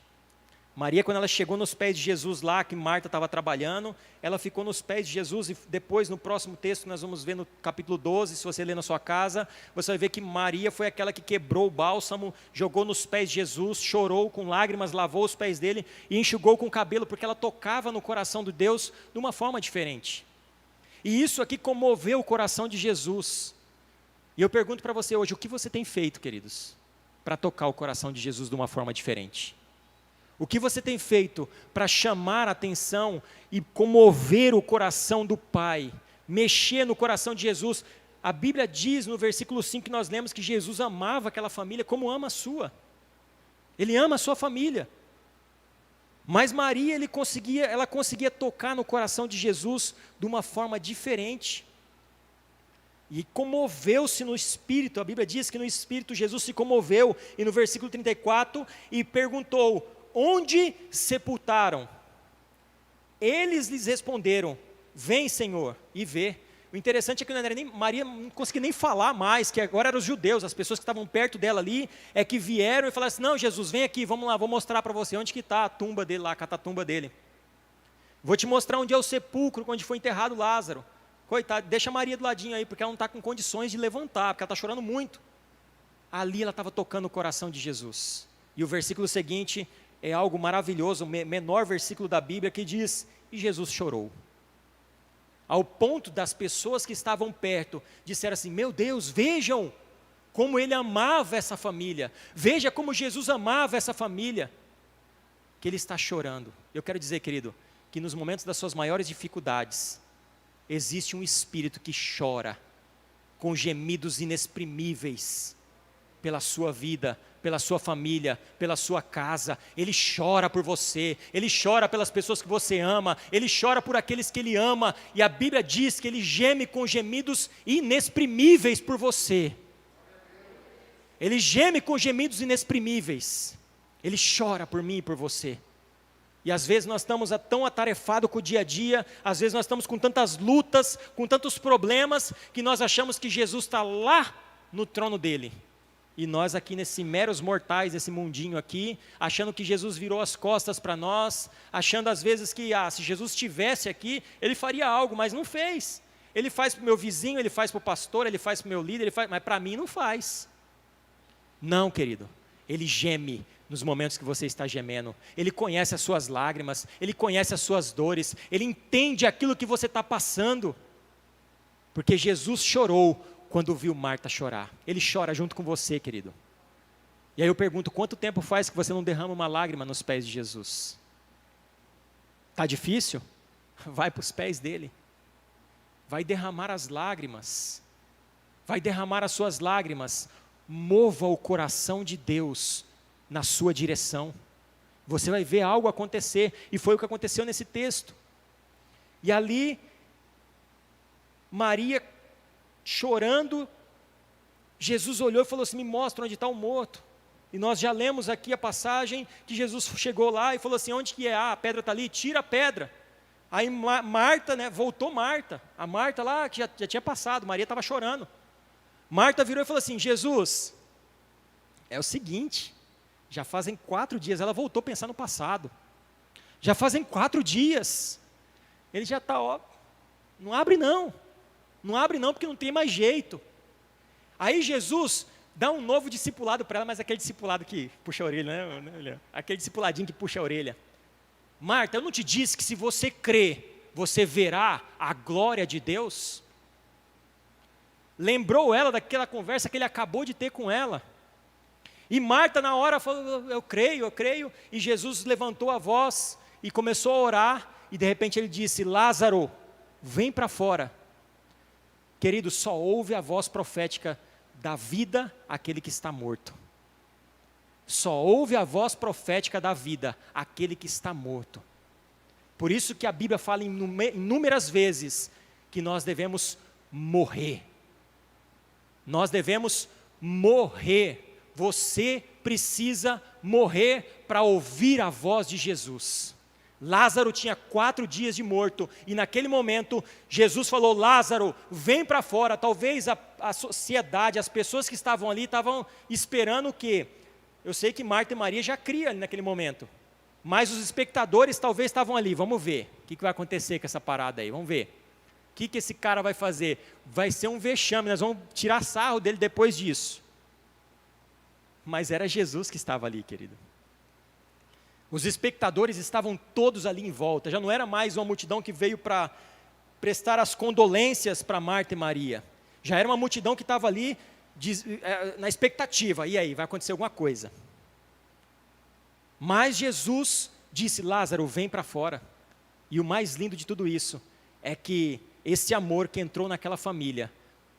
A: Maria, quando ela chegou nos pés de Jesus lá, que Marta estava trabalhando, ela ficou nos pés de Jesus, e depois no próximo texto, nós vamos ver no capítulo 12, se você ler na sua casa, você vai ver que Maria foi aquela que quebrou o bálsamo, jogou nos pés de Jesus, chorou com lágrimas, lavou os pés dele e enxugou com o cabelo, porque ela tocava no coração de Deus de uma forma diferente. E isso aqui comoveu o coração de Jesus. E eu pergunto para você hoje, o que você tem feito, queridos, para tocar o coração de Jesus de uma forma diferente? O que você tem feito para chamar a atenção e comover o coração do Pai, mexer no coração de Jesus? A Bíblia diz no versículo 5 que nós lemos que Jesus amava aquela família como ama a sua. Ele ama a sua família. Mas Maria, ela conseguia tocar no coração de Jesus de uma forma diferente. E comoveu-se no Espírito, a Bíblia diz que no Espírito Jesus se comoveu, e no versículo 34, e perguntou, onde sepultaram? Eles lhes responderam, vem Senhor, e vê. O interessante é que Maria não conseguia nem falar mais, que agora eram os judeus, as pessoas que estavam perto dela ali, é que vieram e falaram assim, não Jesus, vem aqui, vamos lá, vou mostrar para você onde que está a tumba dele lá, a catatumba dele. Vou te mostrar onde é o sepulcro, onde foi enterrado Lázaro. Coitado, deixa a Maria do ladinho aí, porque ela não está com condições de levantar, porque ela está chorando muito. Ali ela estava tocando o coração de Jesus. E o versículo seguinte é algo maravilhoso, o menor versículo da Bíblia, que diz, e Jesus chorou. Ao ponto das pessoas que estavam perto, disseram assim, meu Deus, vejam como ele amava essa família. Veja como Jesus amava essa família. Que ele está chorando. Eu quero dizer, querido, que nos momentos das suas maiores dificuldades, existe um espírito que chora, com gemidos inexprimíveis, pela sua vida, pela sua família, pela sua casa. Ele chora por você, ele chora pelas pessoas que você ama, ele chora por aqueles que ele ama, e a Bíblia diz que ele geme com gemidos inexprimíveis por você. Ele geme com gemidos inexprimíveis, ele chora por mim e por você. E às vezes nós estamos tão atarefados com o dia a dia, às vezes nós estamos com tantas lutas, com tantos problemas, que nós achamos que Jesus está lá no trono dele. E nós aqui nesse meros mortais, nesse mundinho aqui, achando que Jesus virou as costas para nós, achando às vezes que se Jesus estivesse aqui, ele faria algo, mas não fez. Ele faz para o meu vizinho, ele faz para o pastor, ele faz para o meu líder, mas para mim não faz. Não, querido, ele geme nos momentos que você está gemendo, ele conhece as suas lágrimas, ele conhece as suas dores, ele entende aquilo que você está passando, porque Jesus chorou quando viu Marta chorar, ele chora junto com você, querido. E aí eu pergunto, quanto tempo faz que você não derrama uma lágrima nos pés de Jesus? Está difícil? vai para os pés dele, vai derramar as lágrimas, vai derramar as suas lágrimas. Mova o coração de Deus na sua direção. Você vai ver algo acontecer, e foi o que aconteceu nesse texto. E ali, Maria chorando, Jesus olhou e falou assim: me mostra onde está o morto. E nós já lemos aqui a passagem que Jesus chegou lá e falou assim: onde que é? Ah, a pedra está ali, tira a pedra. Aí Marta, voltou Marta, a Marta lá que já tinha passado, Maria estava chorando. Marta virou e falou assim: Jesus, é o seguinte, já fazem 4 dias, ela voltou a pensar no passado, já fazem 4 dias, ele já está, não abre não porque não tem mais jeito. Aí Jesus dá um novo discipulado para ela, mas aquele discipulado que puxa a orelha, né? Aquele discipuladinho que puxa a orelha. Marta, eu não te disse que se você crer, você verá a glória de Deus? Lembrou ela daquela conversa que ele acabou de ter com ela. E Marta na hora falou: eu creio, e Jesus levantou a voz e começou a orar, e de repente ele disse: Lázaro, vem para fora. Querido, só ouve a voz profética da vida aquele que está morto. Só ouve a voz profética da vida aquele que está morto. Por isso que a Bíblia fala inúmeras vezes que nós devemos morrer. Nós devemos morrer. Você precisa morrer para ouvir a voz de Jesus. Lázaro tinha 4 dias de morto, e naquele momento, Jesus falou: Lázaro, vem para fora. Talvez a sociedade, as pessoas que estavam ali, estavam esperando o quê? Eu sei que Marta e Maria já criam ali naquele momento, mas os espectadores talvez estavam ali: vamos ver, o que vai acontecer com essa parada aí, vamos ver. O que esse cara vai fazer? Vai ser um vexame, nós vamos tirar sarro dele depois disso. Mas era Jesus que estava ali, querido. Os espectadores estavam todos ali em volta, já não era mais uma multidão que veio para prestar as condolências para Marta e Maria. Já era uma multidão que estava ali na expectativa: e aí, vai acontecer alguma coisa. Mas Jesus disse: Lázaro, vem para fora. E o mais lindo de tudo isso é que esse amor que entrou naquela família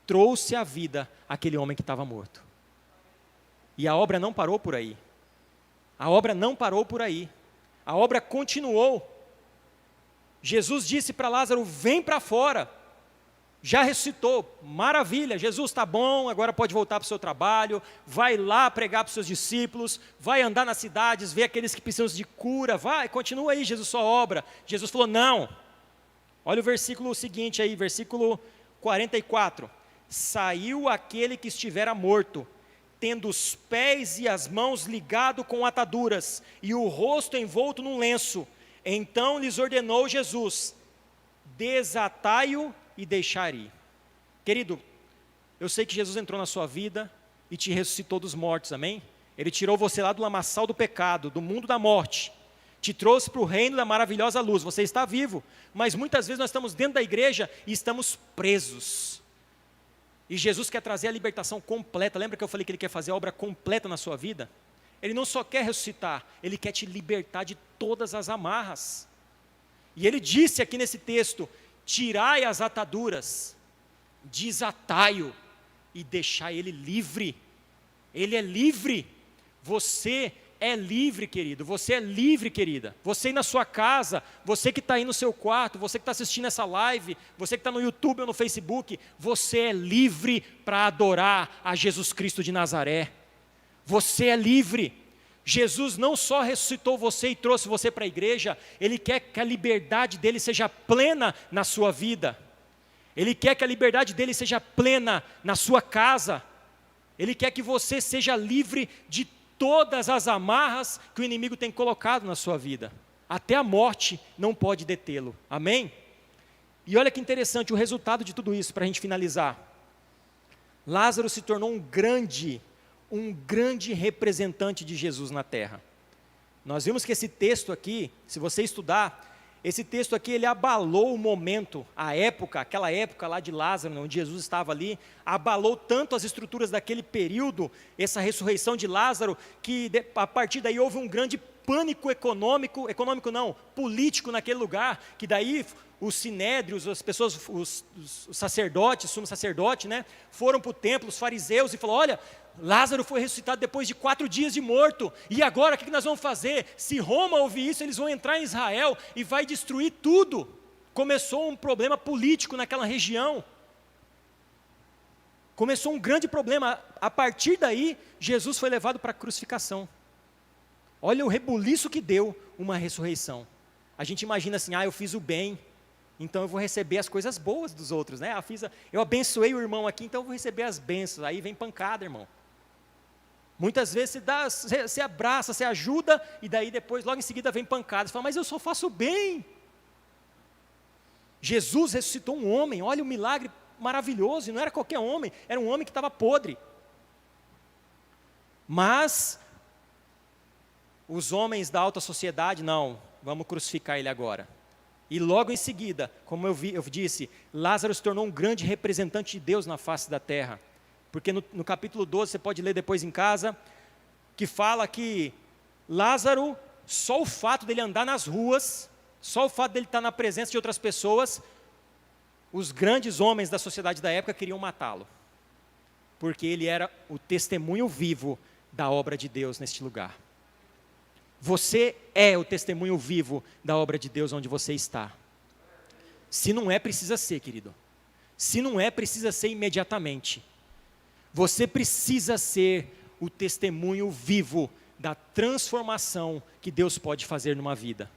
A: trouxe à vida aquele homem que estava morto. E a obra não parou por aí. A obra não parou por aí. A obra continuou. Jesus disse para Lázaro: vem para fora. Já ressuscitou, maravilha, Jesus está bom, agora pode voltar para o seu trabalho, vai lá pregar para os seus discípulos, vai andar nas cidades, ver aqueles que precisam de cura, vai, continua aí, Jesus, sua obra. Jesus falou: não. Olha o versículo seguinte aí, versículo 44. Saiu aquele que estivera morto, tendo os pés e as mãos ligados com ataduras, e o rosto envolto num lenço. Então lhes ordenou Jesus: desatai-o e deixar ir. Querido, eu sei que Jesus entrou na sua vida e te ressuscitou dos mortos, amém? Ele tirou você lá do lamaçal do pecado, do mundo da morte, te trouxe para o reino da maravilhosa luz. Você está vivo, mas muitas vezes nós estamos dentro da igreja e estamos presos. E Jesus quer trazer a libertação completa. Lembra que eu falei que Ele quer fazer a obra completa na sua vida? Ele não só quer ressuscitar, Ele quer te libertar de todas as amarras. E Ele disse aqui nesse texto: tirai as ataduras, desatai-o e deixai ele livre. Ele é livre. Você é livre, querido. Você é livre, querida. Você aí na sua casa, você que está aí no seu quarto, você que está assistindo essa live, você que está no YouTube ou no Facebook, você é livre para adorar a Jesus Cristo de Nazaré. Você é livre. Jesus não só ressuscitou você e trouxe você para a igreja, Ele quer que a liberdade dEle seja plena na sua vida. Ele quer que a liberdade dEle seja plena na sua casa. Ele quer que você seja livre de todas as amarras que o inimigo tem colocado na sua vida. Até a morte não pode detê-lo. Amém? E olha que interessante o resultado de tudo isso, para a gente finalizar. Lázaro se tornou um grande representante de Jesus na terra. Nós vimos que esse texto aqui, se você estudar, esse texto aqui, ele abalou o momento, a época, aquela época lá de Lázaro, onde Jesus estava ali, abalou tanto as estruturas daquele período, essa ressurreição de Lázaro, que a partir daí houve um grande pânico econômico não, político naquele lugar, que daí os sinédrios, as pessoas, os sacerdotes, sumo sacerdote, né, foram para o templo, os fariseus, e falou: olha, Lázaro foi ressuscitado depois de 4 dias de morto, e agora o que nós vamos fazer? Se Roma ouvir isso, eles vão entrar em Israel e vai destruir tudo. Começou um problema político naquela região. Começou um grande problema. A partir daí, Jesus foi levado para a crucificação. Olha o rebuliço que deu uma ressurreição. A gente imagina assim: eu fiz o bem, então eu vou receber as coisas boas dos outros, né? Eu abençoei o irmão aqui, então eu vou receber as bênçãos. Aí vem pancada, irmão. Muitas vezes você abraça, você ajuda, e daí depois, logo em seguida, vem pancada. Você fala: mas eu só faço bem. Jesus ressuscitou um homem, olha o milagre maravilhoso, e não era qualquer homem, era um homem que estava podre. Mas os homens da alta sociedade, não, vamos crucificar ele agora. E logo em seguida, como eu disse, Lázaro se tornou um grande representante de Deus na face da terra. Porque no capítulo 12, você pode ler depois em casa, que fala que Lázaro, só o fato dele andar nas ruas, só o fato dele estar na presença de outras pessoas, os grandes homens da sociedade da época queriam matá-lo. Porque ele era o testemunho vivo da obra de Deus neste lugar. Você é o testemunho vivo da obra de Deus onde você está. Se não é, precisa ser, querido. Se não é, precisa ser imediatamente. Você precisa ser o testemunho vivo da transformação que Deus pode fazer numa vida.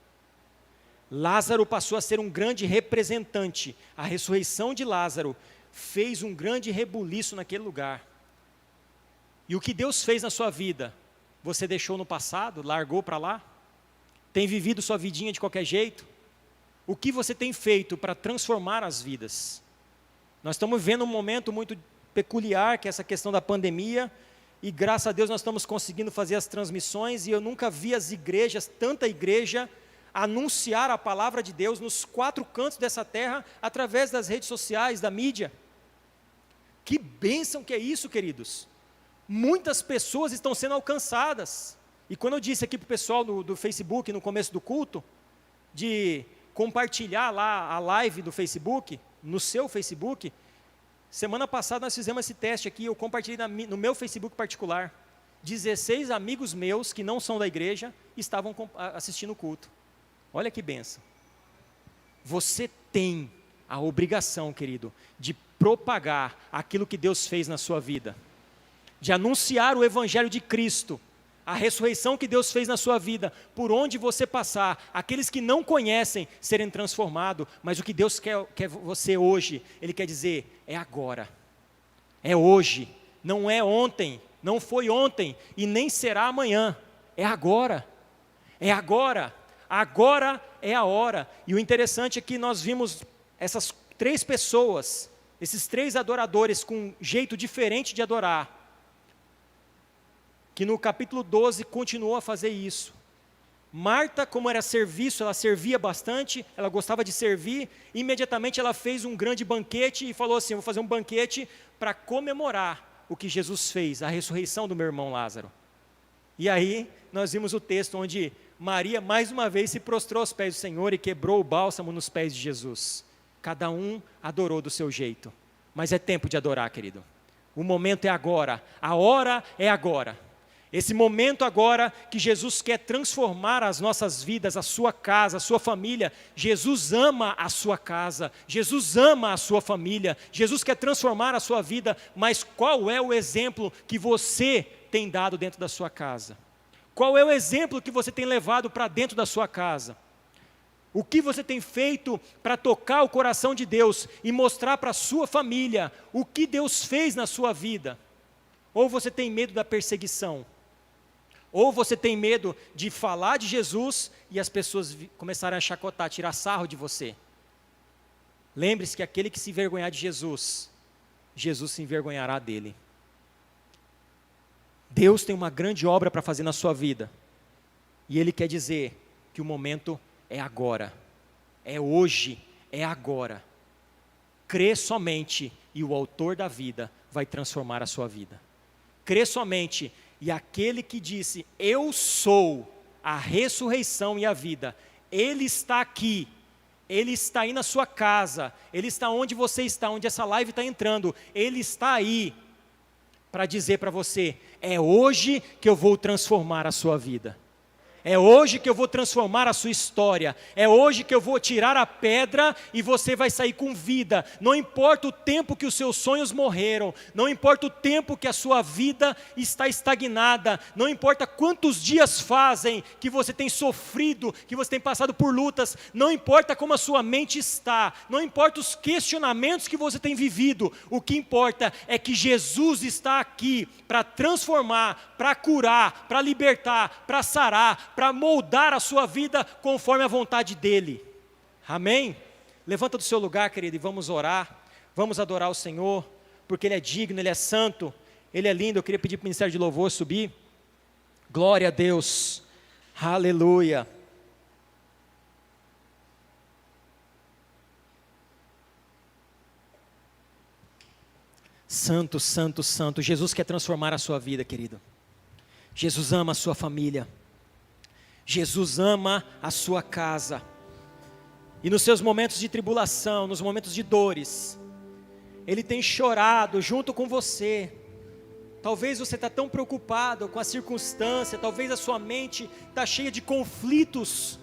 A: Lázaro passou a ser um grande representante. A ressurreição de Lázaro fez um grande rebuliço naquele lugar. E o que Deus fez na sua vida, você deixou no passado, largou para lá? Tem vivido sua vidinha de qualquer jeito? O que você tem feito para transformar as vidas? Nós estamos vivendo um momento muito peculiar, que é essa questão da pandemia, e graças a Deus nós estamos conseguindo fazer as transmissões, e eu nunca vi as igrejas, tanta igreja, anunciar a palavra de Deus nos 4 cantos dessa terra, através das redes sociais, da mídia. Que bênção que é isso, queridos! Muitas pessoas estão sendo alcançadas. E quando eu disse aqui para o pessoal do Facebook, no começo do culto, de compartilhar lá a live do Facebook, no seu Facebook, semana passada nós fizemos esse teste aqui, eu compartilhei no meu Facebook particular. 16 amigos meus, que não são da igreja, estavam assistindo o culto. Olha que bênção. Você tem a obrigação, querido, de propagar aquilo que Deus fez na sua vida. De anunciar o Evangelho de Cristo, a ressurreição que Deus fez na sua vida, por onde você passar, aqueles que não conhecem serem transformados, mas o que Deus quer você hoje, Ele quer dizer, é agora, é hoje, não é ontem, não foi ontem, e nem será amanhã, é agora, agora é a hora. E o interessante é que nós vimos essas 3 pessoas, esses 3 adoradores com um jeito diferente de adorar, que no capítulo 12 continuou a fazer isso. Marta, como era serviço, ela servia bastante, ela gostava de servir, imediatamente ela fez um grande banquete e falou assim: eu vou fazer um banquete para comemorar o que Jesus fez, a ressurreição do meu irmão Lázaro. E aí nós vimos o texto onde Maria mais uma vez se prostrou aos pés do Senhor e quebrou o bálsamo nos pés de Jesus. Cada um adorou do seu jeito, mas é tempo de adorar, querido. O momento é agora, a hora é agora. Esse momento agora que Jesus quer transformar as nossas vidas, a sua casa, a sua família. Jesus ama a sua casa, Jesus ama a sua família, Jesus quer transformar a sua vida, mas qual é o exemplo que você tem dado dentro da sua casa? Qual é o exemplo que você tem levado para dentro da sua casa? O que você tem feito para tocar o coração de Deus e mostrar para a sua família o que Deus fez na sua vida? Ou você tem medo da perseguição? Ou você tem medo de falar de Jesus e as pessoas começarem a chacotar, tirar sarro de você? Lembre-se que aquele que se envergonhar de Jesus, Jesus se envergonhará dele. Deus tem uma grande obra para fazer na sua vida. E Ele quer dizer que o momento é agora. É hoje, é agora. Crê somente e o autor da vida vai transformar a sua vida. Crê somente e aquele que disse, eu sou a ressurreição e a vida. Ele está aqui, Ele está aí na sua casa, Ele está onde você está, onde essa live está entrando, Ele está aí para dizer para você, é hoje que eu vou transformar a sua vida. É hoje que eu vou transformar a sua história. É hoje que eu vou tirar a pedra e você vai sair com vida. Não importa o tempo que os seus sonhos morreram. Não importa o tempo que a sua vida está estagnada. Não importa quantos dias fazem que você tem sofrido, que você tem passado por lutas. Não importa como a sua mente está. Não importa os questionamentos que você tem vivido. O que importa é que Jesus está aqui para transformar, para curar, para libertar, para sarar, para moldar a sua vida conforme a vontade dEle. Amém? Levanta do seu lugar, querido, e vamos orar. Vamos adorar o Senhor, porque Ele é digno, Ele é santo, Ele é lindo. Eu queria pedir para o Ministério de Louvor subir. Glória a Deus. Aleluia. Santo, santo, santo. Jesus quer transformar a sua vida, querido. Jesus ama a sua família. Jesus ama a sua casa. E nos seus momentos de tribulação, nos momentos de dores, Ele tem chorado junto com você. Talvez você está tão preocupado com a circunstância, talvez a sua mente está cheia de conflitos.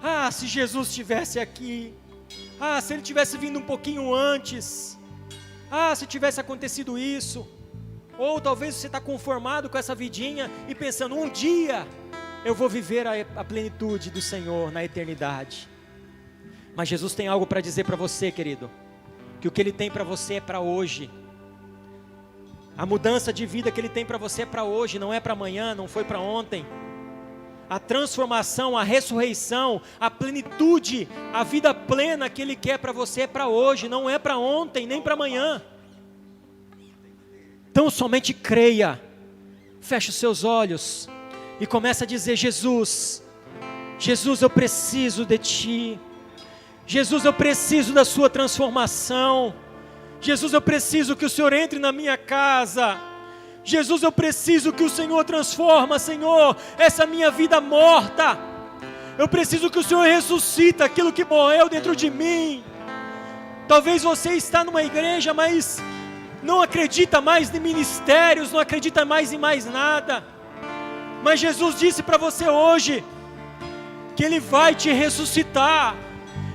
A: Ah, se Jesus estivesse aqui. Ah, se Ele tivesse vindo um pouquinho antes. Ah, se tivesse acontecido isso. Ou talvez você está conformado com essa vidinha e pensando, um dia eu vou viver a plenitude do Senhor na eternidade. Mas Jesus tem algo para dizer para você, querido, que o que Ele tem para você é para hoje. A mudança de vida que Ele tem para você é para hoje, não é para amanhã, não foi para ontem. A transformação, a ressurreição, a plenitude, a vida plena que Ele quer para você é para hoje, não é para ontem, nem para amanhã. Então somente creia, feche os seus olhos e comece a dizer, Jesus, Jesus, eu preciso de Ti. Jesus, eu preciso da Sua transformação. Jesus, eu preciso que o Senhor entre na minha casa. Jesus, eu preciso que o Senhor transforma, Senhor, essa minha vida morta. Eu preciso que o Senhor ressuscita aquilo que morreu dentro de mim. Talvez você está numa igreja, mas não acredita mais em ministérios, não acredita mais em mais nada. Mas Jesus disse para você hoje, que Ele vai te ressuscitar.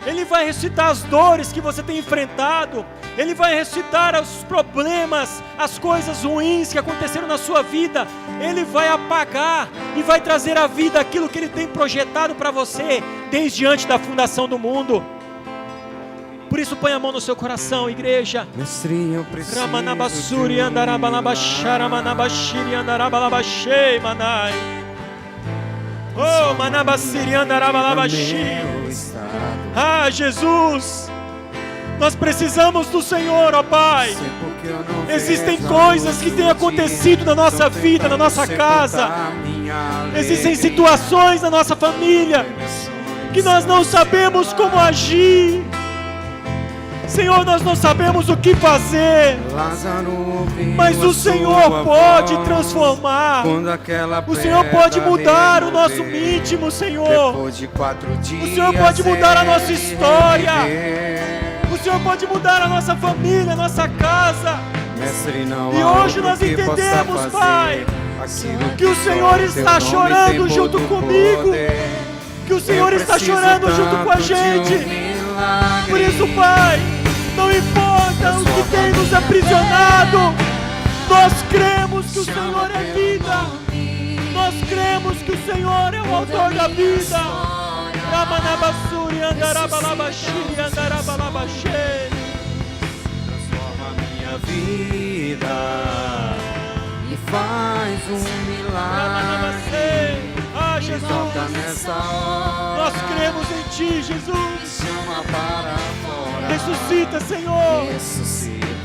A: Ele vai ressuscitar as dores que você tem enfrentado. Ele vai ressuscitar os problemas, as coisas ruins que aconteceram na sua vida. Ele vai apagar e vai trazer à vida aquilo que Ele tem projetado para você desde antes da fundação do mundo. Por isso põe a mão no seu coração, igreja.
B: Mestre, eu preciso
A: Ramanabassuri andarabalabashara manabashiri andarabalabashei manai. Oh, manabassiri andarabalabashiri. Ah, Jesus, nós precisamos do Senhor, ó Pai. Existem coisas que têm acontecido na nossa vida, na nossa casa. Existem situações na nossa família que nós não sabemos como agir. Senhor, nós não sabemos o que fazer, mas o Senhor pode transformar. O Senhor pode mudar o nosso íntimo, Senhor. O Senhor pode mudar a nossa história. O Senhor pode mudar a nossa família, a nossa casa. E hoje nós entendemos, Pai, que o Senhor está chorando junto comigo, que o Senhor está chorando junto com a gente. Por isso, Pai, não importa o que tem nos aprisionado, nós cremos que o Senhor é vida. Nós cremos que o Senhor é o autor da vida. Ramanabassuri andarabalabashiri andarabalabashei.
B: Transforma minha vida e faz milagre.
A: Ah, Jesus,
B: nessa hora,
A: nós cremos em Ti, Jesus.
B: Chama para fora.
A: Ressuscita, Senhor.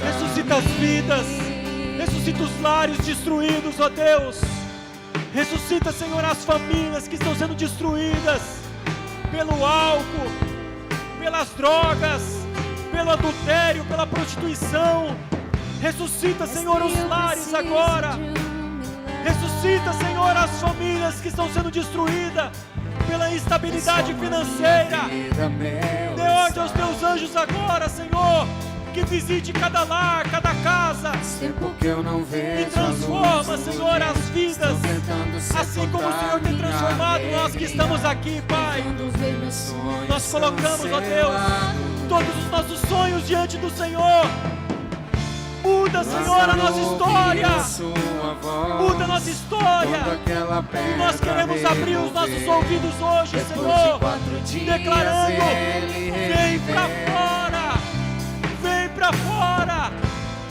A: Ressuscita as vidas. Ressuscita os lares destruídos, ó Deus. Ressuscita, Senhor, as famílias que estão sendo destruídas pelo álcool, pelas drogas, pelo adultério, pela prostituição. Ressuscita, Senhor, os lares agora. Ressuscita, Senhor, as famílias que estão sendo destruídas pela instabilidade financeira. Dê ordem aos teus anjos agora, Senhor, que visite cada lar, cada casa, e transforma, Senhor, as vidas, assim como o Senhor tem transformado nós que estamos aqui, Pai. Nós colocamos, ó Deus, todos os nossos sonhos diante do Senhor. Muda, Senhor, a nossa história. Muda a nossa história. E nós queremos abrir os nossos ouvidos hoje, Senhor, declarando: vem pra fora, vem pra fora.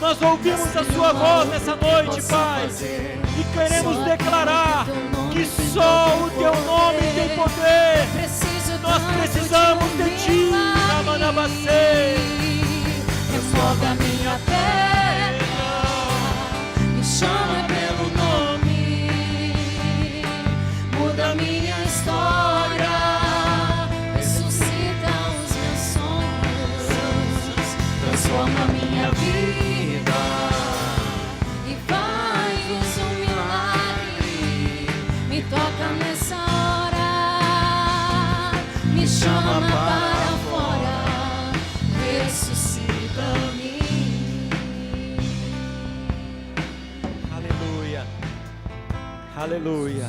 A: Nós ouvimos a sua voz nessa noite, Pai, e queremos declarar que só o teu nome tem poder. Nós precisamos de ti, Ramanabacê.
C: Remove a minha terra, me chama pelo nome, muda a minha história, ressuscita os meus sonhos, transforma a minha vida e faz um milagre. Me toca nessa hora, me chama para fora, ressuscita-me.
A: Aleluia. Aleluia.